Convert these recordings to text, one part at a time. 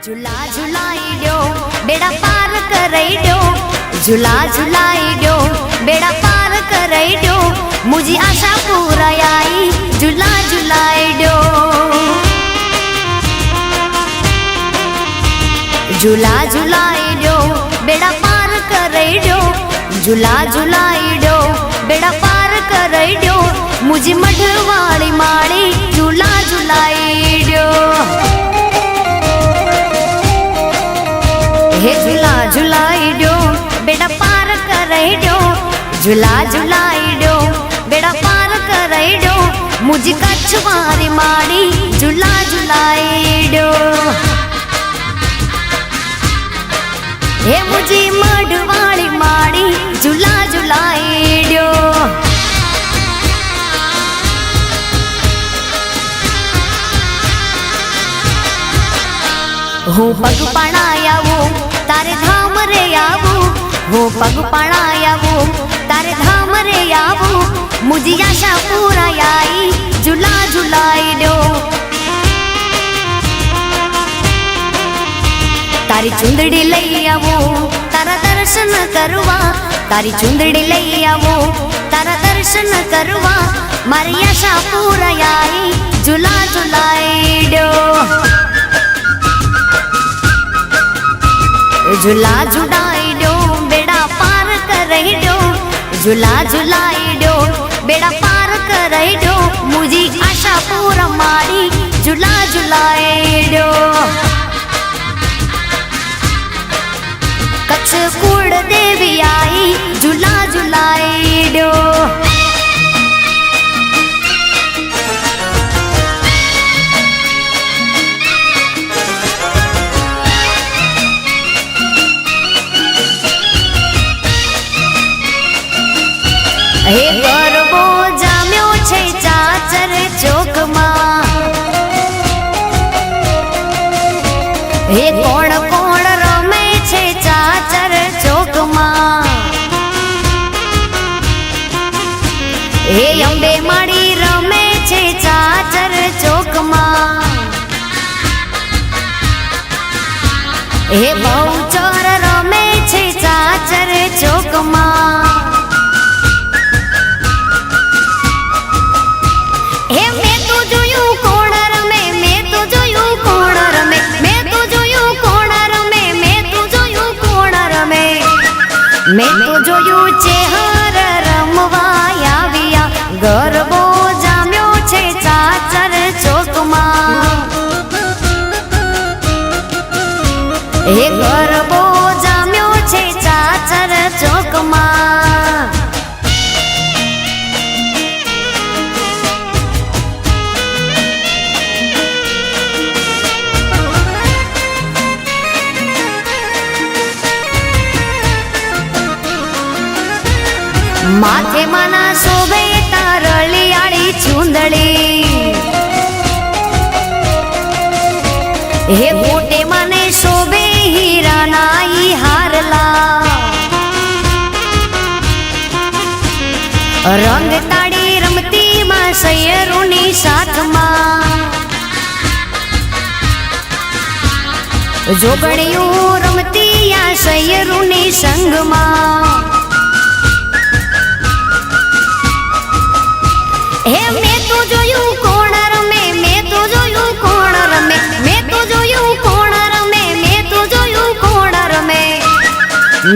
झूला झूलाई दो बेड़ा पार करई दो, झूला झूलाई दो बेड़ा पार करई दो, मुझी आशा पूरा आई झूला झूलाई दो। झूला झूलाई दो बेड़ा पार करई दो, झूला झूलाई दो बेड़ा पार करई दो, मुझी मढ़वाड़ी माड़ी झूला झूलाई दो। हे झूला झूलाई दो बेड़ा पार करई दो, झूला झूलाई दो बेड़ा पार करई दो, मुझी कछवारी माड़ी झूला झूलाई दो। हे मुझी मढ़वाड़ी माड़ी झूला झूलाई दो। हूँ पग पड़ायावू तारे धाम रे आवू, हूँ पग पड़ायावू तारे धाम रे आवू, मुझी आशा पूरा आई झूला झूलाई दो। तारी चुंदड़ी लई आवू तारा दर्शन करवा, तारी चुंदड़ी लई आवू तारा दर्शन करवा, मारी आशा पूरा आई झूला झूलाई दो। झूला झूलाई दो बेड़ा पार करई दो, झूला झूलाई दो बेड़ा पार करई दो, मुझी आशा पूरा मारी झूला झूलाई दो। कच्छ कुड़ देवी आई झूला झूलाई दो। हे गरबो जाम्यो छे चाचर चौक मां, हे कोण कोण रमे छे चाचर चौक मां, हे अंबे माड़ी रमे छे चाचर चौक मां, हे बहुचर रमे छे चाचर चौक मां। मैं तो जोयू चेहर रमवाय आविया, गरबो जाम्यो छे चाचर चौक मां, हे गरबो जाम्यो छे चाचर चौक मां। माथे मना शोभे तारलियाड़ी चुंदड़ी, हे मोटे मने शोभे हीरा नाई हारला, रंग ताड़ी रमती मां सैयरूनी साथ मां, जोगणियों रमती या सैयरूनी संग मां। हे मैं तो जोयू कोणर में, मैं तो जोयू कोणर में, मैं तो जोयू कोणर में, मैं तो जोयू कोणर में,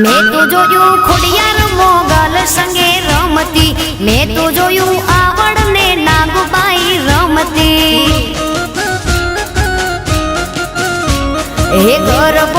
मैं तो जोयू खोडियार मोगल संगे रमती, मैं तो जोयू आवड़ ने नागबाई रमती। हे गरबो